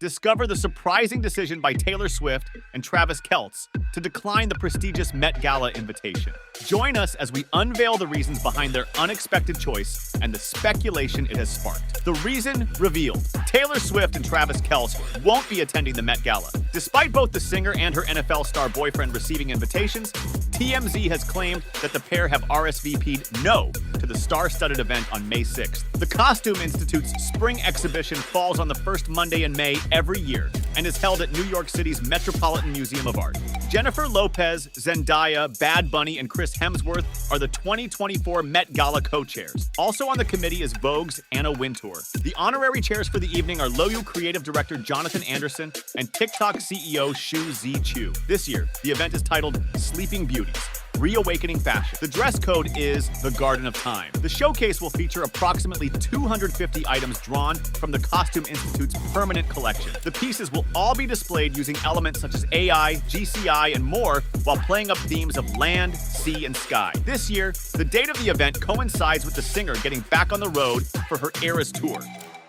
Discover the surprising decision by Taylor Swift and Travis Kelce to decline the prestigious Met Gala invitation. Join us as we unveil the reasons behind their unexpected choice and the speculation it has sparked. The reason revealed: Taylor Swift and Travis Kelce won't be attending the Met Gala. Despite both the singer and her NFL star boyfriend receiving invitations, TMZ has claimed that the pair have RSVP'd no to the star-studded event on May 6th. The Costume Institute's spring exhibition falls on the first Monday in May every year and is held at New York City's Metropolitan Museum of Art. Jennifer Lopez, Zendaya, Bad Bunny, and Chris Hemsworth are the 2024 Met Gala co-chairs. Also on the committee is Vogue's Anna Wintour. The honorary chairs for the evening are Loyu creative director Jonathan Anderson and TikTok CEO Shu Z Chu. This year, the event is titled Sleeping Beauties: Reawakening Fashion. The dress code is the Garden of Time. The showcase will feature approximately 250 items drawn from the Costume Institute's permanent collection. The pieces will all be displayed using elements such as AI, GCI, and more, while playing up themes of land, sea, and sky. This year, the date of the event coincides with the singer getting back on the road for her Eras tour,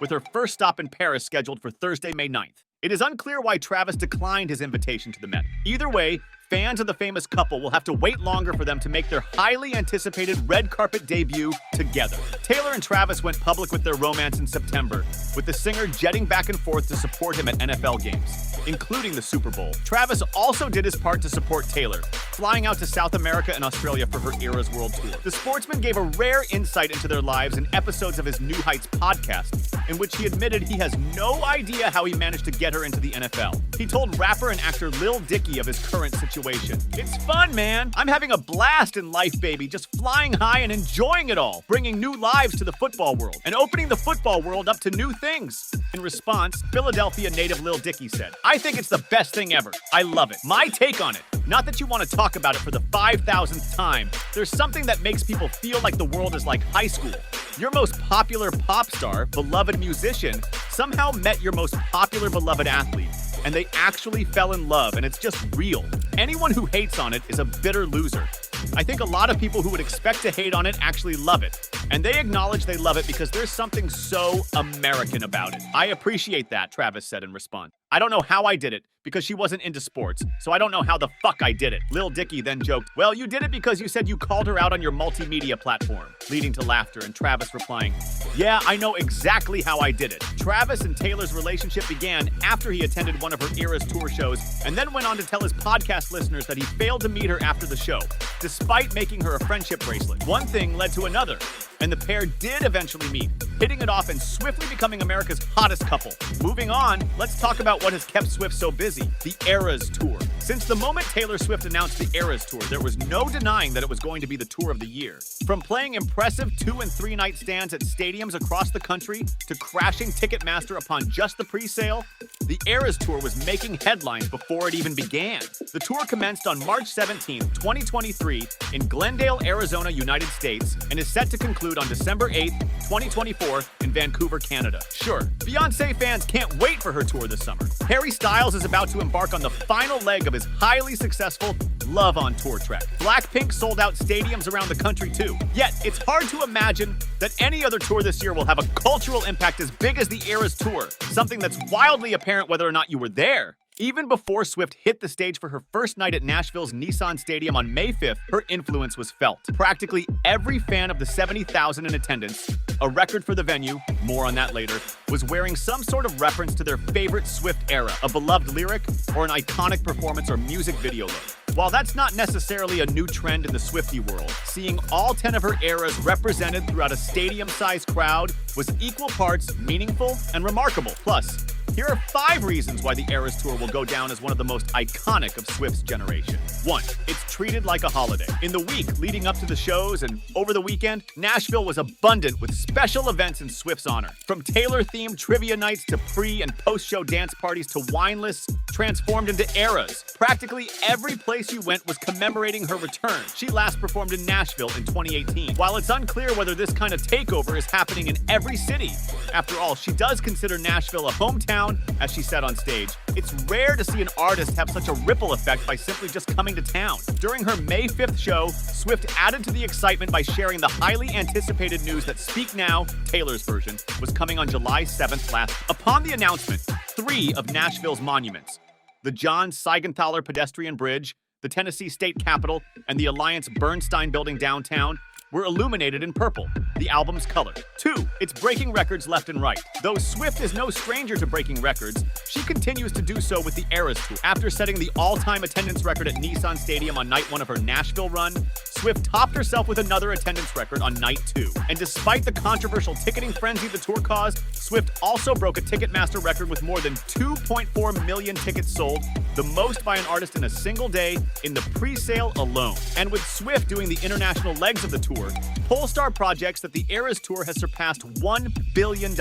with her first stop in Paris scheduled for Thursday, May 9th. It is unclear why Travis declined his invitation to the Met. Either way, fans of the famous couple will have to wait longer for them to make their highly anticipated red carpet debut together. Taylor and Travis went public with their romance in September, with the singer jetting back and forth to support him at NFL games, including the Super Bowl. Travis also did his part to support Taylor, flying out to South America and Australia for her Eras World Tour. The sportsman gave a rare insight into their lives in episodes of his New Heights podcast, in which he admitted he has no idea how he managed to get her into the NFL. He told rapper and actor Lil Dicky of his current situation. "It's fun, man. I'm having a blast in life, baby, just flying high and enjoying it all, bringing new lives to the football world and opening the football world up to new things." In response, Philadelphia native Lil Dicky said, "I think it's the best thing ever. I love it. My take on it. Not that you want to talk about it for the 5,000th time. There's something that makes people feel like the world is like high school. Your most popular pop star, beloved musician, somehow met your most popular beloved athlete, and they actually fell in love, and it's just real. Anyone who hates on it is a bitter loser. I think a lot of people who would expect to hate on it actually love it, and they acknowledge they love it because there's something so American about it. I appreciate that," Travis said in response. "I don't know how I did it, because she wasn't into sports, so I don't know how the fuck I did it." Lil Dicky then joked, "Well, you did it because you said you called her out on your multimedia platform," leading to laughter, and Travis replying, "Yeah, I know exactly how I did it." Travis and Taylor's relationship began after he attended one of her Eras tour shows, and then went on to tell his podcast listeners that he failed to meet her after the show, despite making her a friendship bracelet. One thing led to another, and the pair did eventually meet, hitting it off and swiftly becoming America's hottest couple. Moving on, let's talk about what has kept Swift so busy: the Eras Tour. Since the moment Taylor Swift announced the Eras Tour, there was no denying that it was going to be the tour of the year. From playing impressive 2- and 3-night stands at stadiums across the country to crashing Ticketmaster upon just the pre-sale, the Eras Tour was making headlines before it even began. The tour commenced on March 17, 2023 in Glendale, Arizona, United States, and is set to conclude on December 8, 2024 in Vancouver, Canada. Sure, Beyoncé fans can't wait for her tour this summer. Harry Styles is about to embark on the final leg of his highly successful Love on Tour trek. Blackpink sold out stadiums around the country too. Yet, it's hard to imagine that any other tour this year will have a cultural impact as big as the Eras Tour, something that's wildly apparent whether or not you were there. Even before Swift hit the stage for her first night at Nashville's Nissan Stadium on May 5th, her influence was felt. Practically every fan of the 70,000 in attendance, a record for the venue, more on that later, was wearing some sort of reference to their favorite Swift era, a beloved lyric, or an iconic performance or music video look. While that's not necessarily a new trend in the Swiftie world, seeing all 10 of her eras represented throughout a stadium-sized crowd was equal parts meaningful and remarkable. Plus, here are 5 reasons why the Eras Tour will go down as one of the most iconic of Swift's generation. 1. It's treated like a holiday. In the week leading up to the shows and over the weekend, Nashville was abundant with special events in Swift's honor. From Taylor-themed trivia nights to pre- and post-show dance parties to wine lists transformed into eras. Practically every place you went was commemorating her return. She last performed in Nashville in 2018. While it's unclear whether this kind of takeover is happening in every city, after all, she does consider Nashville a hometown town, as she said on stage. It's rare to see an artist have such a ripple effect by simply just coming to town. During her May 5th show, Swift added to the excitement by sharing the highly anticipated news that Speak Now, Taylor's version, was coming on July 7th last. Upon the announcement, 3 of Nashville's monuments, the John Seigenthaler Pedestrian Bridge, the Tennessee State Capitol, and the Alliance Bernstein Building downtown, were illuminated in purple, the album's color. 2, it's breaking records left and right. Though Swift is no stranger to breaking records, she continues to do so with the Eras Tour. After setting the all-time attendance record at Nissan Stadium on night 1 of her Nashville run, Swift topped herself with another attendance record on night 2. And despite the controversial ticketing frenzy the tour caused, Swift also broke a Ticketmaster record with more than 2.4 million tickets sold, the most by an artist in a single day in the pre-sale alone. And with Swift doing the international legs of the tour, Polestar projects that the Eras Tour has surpassed $1 billion,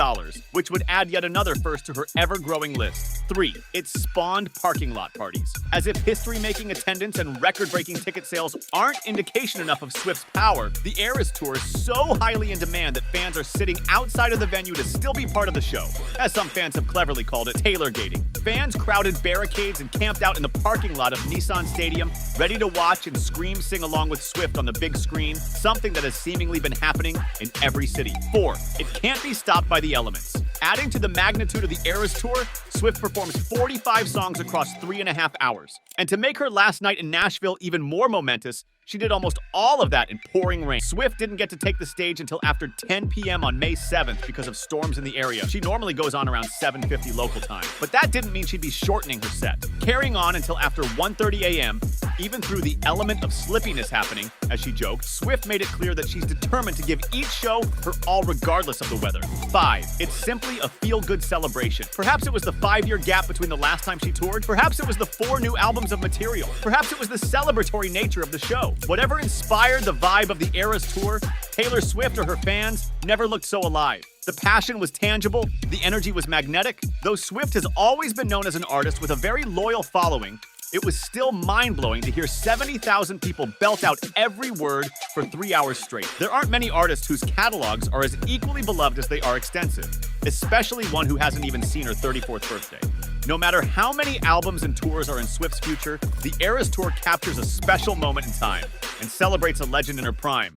which would add yet another first to her ever-growing list. 3, it spawned parking lot parties. As if history-making attendance and record-breaking ticket sales aren't indication enough of Swift's power, the Eras Tour is so highly in demand that fans are sitting outside of the venue to still be part of the show. As some fans have cleverly called it, Taylor-gating. Fans crowded barricades and camped out in the parking lot of Nissan Stadium, ready to watch and sing along with Swift on the big screen, something that has seemingly been happening in every city. 4, it can't be stopped by the elements. Adding to the magnitude of the Eras Tour, Swift performs 45 songs across 3.5 hours. And to make her last night in Nashville even more momentous, she did almost all of that in pouring rain. Swift didn't get to take the stage until after 10 p.m. on May 7th because of storms in the area. She normally goes on around 7:50 local time. But that didn't mean she'd be shortening her set. Carrying on until after 1:30 a.m., even through the element of slippiness happening, as she joked, Swift made it clear that she's determined to give each show her all regardless of the weather. 5, it's simply a feel-good celebration. Perhaps it was the 5-year gap between the last time she toured. Perhaps it was the 4 new albums of material. Perhaps it was the celebratory nature of the show. Whatever inspired the vibe of the Eras Tour, Taylor Swift or her fans never looked so alive. The passion was tangible, the energy was magnetic. Though Swift has always been known as an artist with a very loyal following, it was still mind-blowing to hear 70,000 people belt out every word for 3 hours straight. There aren't many artists whose catalogs are as equally beloved as they are extensive, especially one who hasn't even seen her 34th birthday. No matter how many albums and tours are in Swift's future, the Eras Tour captures a special moment in time and celebrates a legend in her prime.